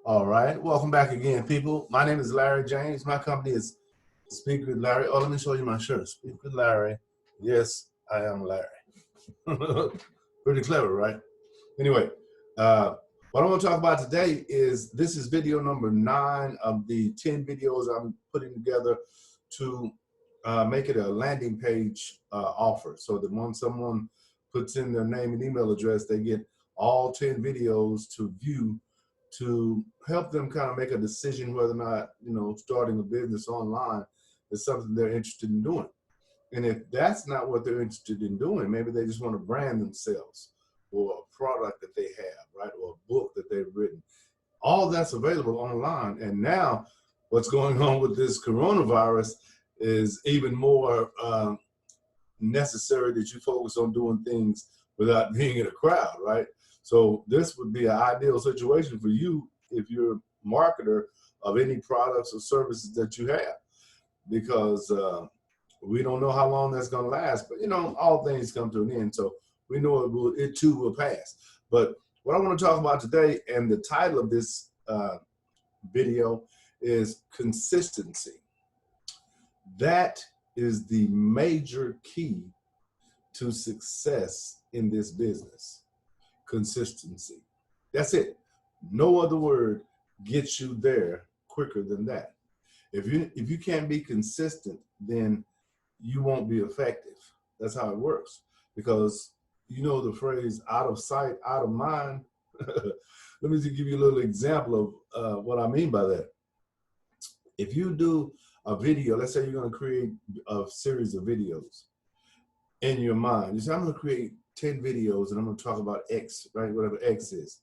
All right, welcome back again, people. My name is Larry James. My company is Speak with Larry. Oh, let me show you my shirt. Speak with Larry. Yes, I am Larry. Pretty clever, right? Anyway, uh, what I want to talk about today is this is video number 9 of the 10 videos I'm putting together to make it a landing page offer. So that when someone puts in their name and email address, they get all 10 videos to view to help them kind of make a decision whether or not, starting a business online is something they're interested in doing. And if that's not what they're interested in doing, maybe they just want to brand themselves or a product that they have, right? Or a book that they've written. All that's available online. And now what's going on with this coronavirus is even more necessary that you focus on doing things without being in a crowd, right? So this would be an ideal situation for you if you're a marketer of any products or services that you have, because we don't know how long that's going to last, but all things come to an end. So we know it too will pass. But what I want to talk about today, and the title of this video is consistency. That is the major key to success in this business. Consistency. That's it. No other word gets you there quicker than that. If you can't be consistent, then you won't be effective. That's how it works. Because you know the phrase out of sight, out of mind. Let me just give you a little example of what I mean by that. If you do a video, let's say you're going to create a series of videos in your mind. You say, I'm going to create 10 videos and I'm going to talk about X, right? Whatever X is.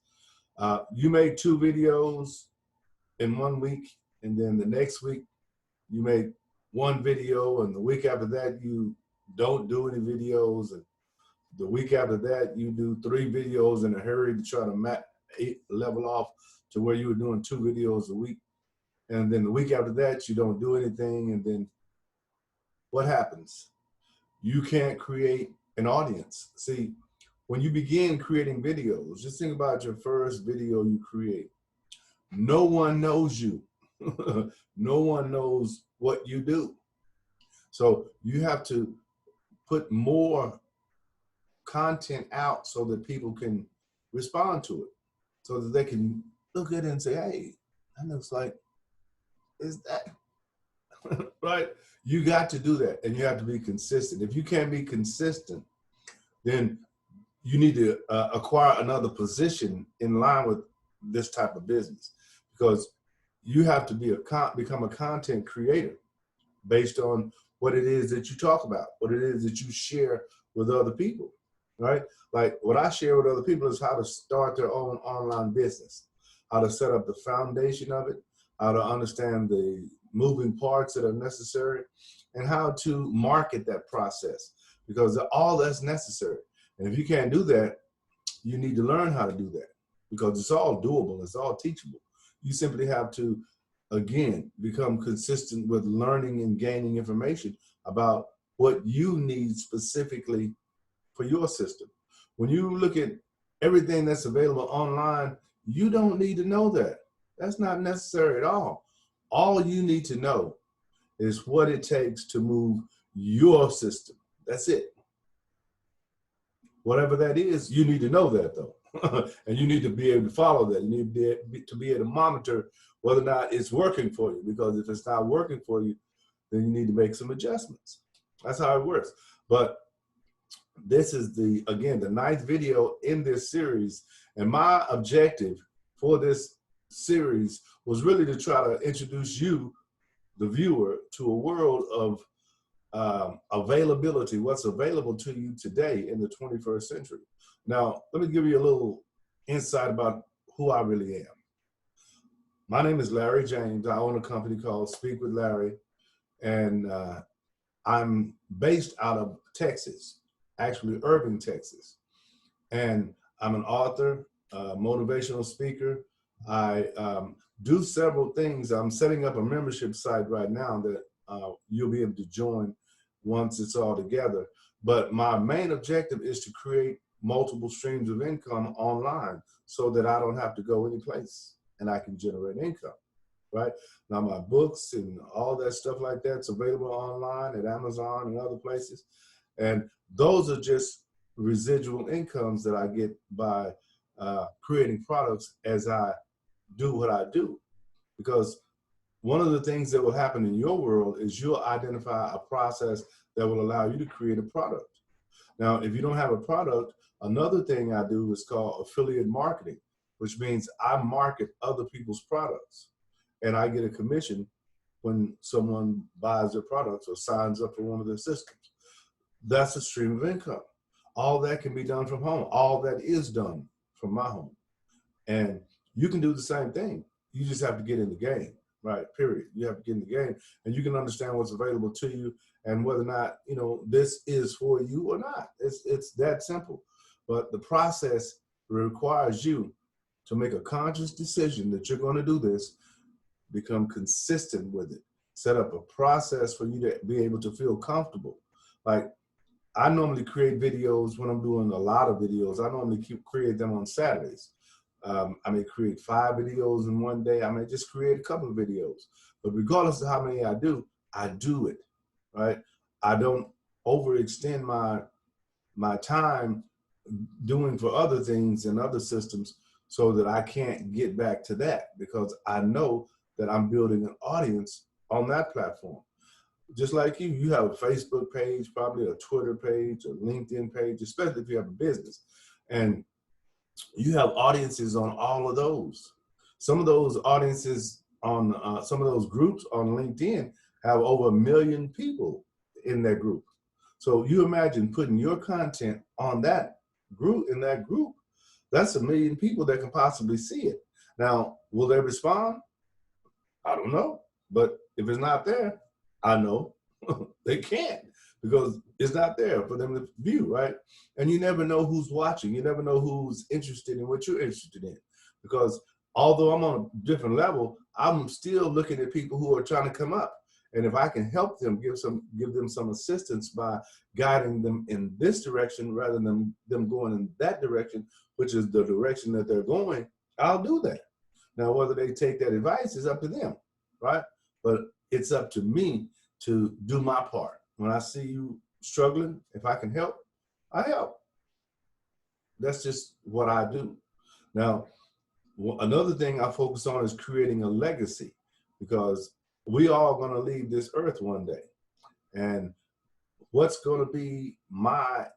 You make 2 videos in 1 week, and then the next week you make 1 video, and the week after that you don't do any videos, and the week after that you do 3 videos in a hurry to try to level off to where you were doing 2 videos a week. And then the week after that, you don't do anything. And then what happens? You can't create an audience. See, when you begin creating videos, just think about your first video you create. No one knows you. No one knows what you do. So you have to put more content out so that people can respond to it, so that they can look at it and say, hey, that looks like, is that right? You got to do that, and you have to be consistent. If you can't be consistent, then you need to acquire another position in line with this type of business, because you have to become a content creator based on what it is that you talk about, what it is that you share with other people, right? Like what I share with other people is how to start their own online business, how to set up the foundation of it, how to understand the moving parts that are necessary, and how to market that process, because all that's necessary. And if you can't do that, you need to learn how to do that, because it's all doable, it's all teachable. You simply have to, again, become consistent with learning and gaining information about what you need specifically for your system. When you look at everything that's available online, you don't need to know that. That's not necessary at all. All you need to know is what it takes to move your system. That's it. Whatever that is, you need to know that, though. And you need to be able to follow that. You need to be able to monitor whether or not it's working for you, because if it's not working for you, then you need to make some adjustments. That's how it works. But this is again, the 9th video in this series. And my objective for this series was really to try to introduce you, the viewer, to a world of availability, what's available to you today in the 21st century. Now, let me give you a little insight about who I really am. My name is Larry James. I own a company called Speak with Larry, and I'm based out of Texas, actually Irving, Texas. And I'm an author, motivational speaker. I do several things. I'm setting up a membership site right now that you'll be able to join once it's all together. But my main objective is to create multiple streams of income online so that I don't have to go any place and I can generate income, right? Now my books and all that stuff like that's available online at Amazon and other places. And those are just residual incomes that I get by creating products as I do what I do. Because one of the things that will happen in your world is you'll identify a process that will allow you to create a product. Now, if you don't have a product, another thing I do is called affiliate marketing, which means I market other people's products and I get a commission when someone buys their products or signs up for one of their systems. That's a stream of income. All that can be done from home. All that is done from my home. And you can do the same thing. You just have to get in the game, right? Period. You have to get in the game and you can understand what's available to you and whether or not, you know, this is for you or not. It's that simple. But the process requires you to make a conscious decision that you're going to do this, become consistent with it, set up a process for you to be able to feel comfortable. Like, I normally create videos when I'm doing a lot of videos. I normally create them on Saturdays. I may create 5 videos in one day. I may just create a couple of videos. But regardless of how many I do it, right? I don't overextend my time doing for other things and other systems so that I can't get back to that, because I know that I'm building an audience on that platform. Just like you have a Facebook page, probably a Twitter page, a LinkedIn page, especially if you have a business. And you have audiences on all of those. Some of those audiences on some of those groups on LinkedIn have over 1 million people in that group. So you imagine putting your content on that group, that's 1 million people that can possibly see it. Now, will they respond? I don't know. But if it's not there, I know they can't, because it's not there for them to view, right? And you never know who's watching. You never know who's interested in what you're interested in. Because although I'm on a different level, I'm still looking at people who are trying to come up. And if I can help them, give them some assistance by guiding them in this direction rather than them going in that direction, which is the direction that they're going, I'll do that. Now, whether they take that advice is up to them, right? But it's up to me to do my part. When I see you struggling, if I can help, I help. That's just what I do. Now, another thing I focus on is creating a legacy, because we all going to leave this earth one day. And what's going to be what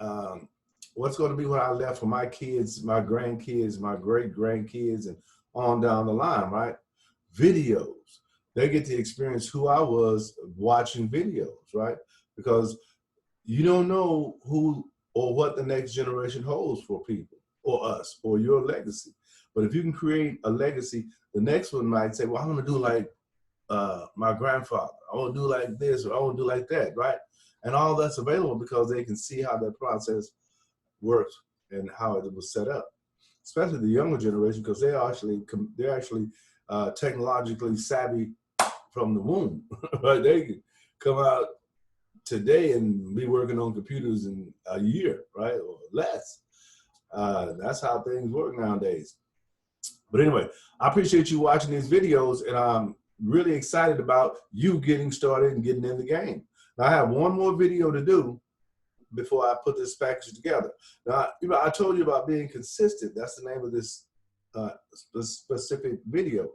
I left for my kids, my grandkids, my great grandkids, and on down the line, right? Videos. They get to experience who I was watching videos, right? Because you don't know who or what the next generation holds for people or us or your legacy. But if you can create a legacy, the next one might say, well, I want to do like my grandfather. I want to do like this, or I want to do like that, right? And all that's available because they can see how that process works and how it was set up. Especially the younger generation, because they're actually technologically savvy from the womb, right? They can come out today and be working on computers in a year, right, or less. That's how things work nowadays. But anyway, I appreciate you watching these videos, and I'm really excited about you getting started and getting in the game. Now, I have one more video to do before I put this package together. Now, I told you about being consistent. That's the name of this specific video.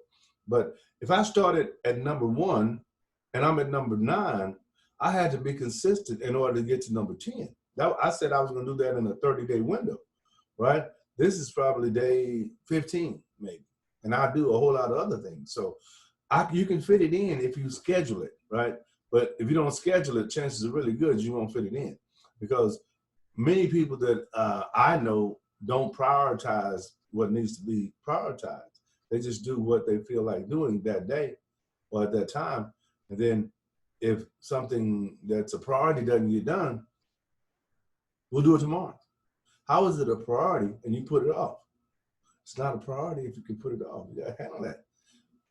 But if I started at number 1 and I'm at number 9, I had to be consistent in order to get to number 10. I said I was going to do that in a 30-day window, right? This is probably day 15, maybe. And I do a whole lot of other things. So you can fit it in if you schedule it, right? But if you don't schedule it, chances are really good you won't fit it in. Because many people that I know don't prioritize what needs to be prioritized. They just do what they feel like doing that day or at that time. And then if something that's a priority doesn't get done, we'll do it tomorrow. How is it a priority and you put it off? It's not a priority if you can put it off. You got to handle that.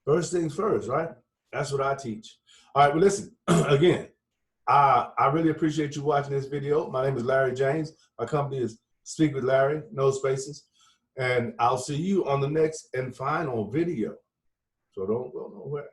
First things first, right? That's what I teach. All right, well, listen, again, I really appreciate you watching this video. My name is Larry James. My company is Speak with Larry, no spaces. And I'll see you on the next and final video. So don't go nowhere.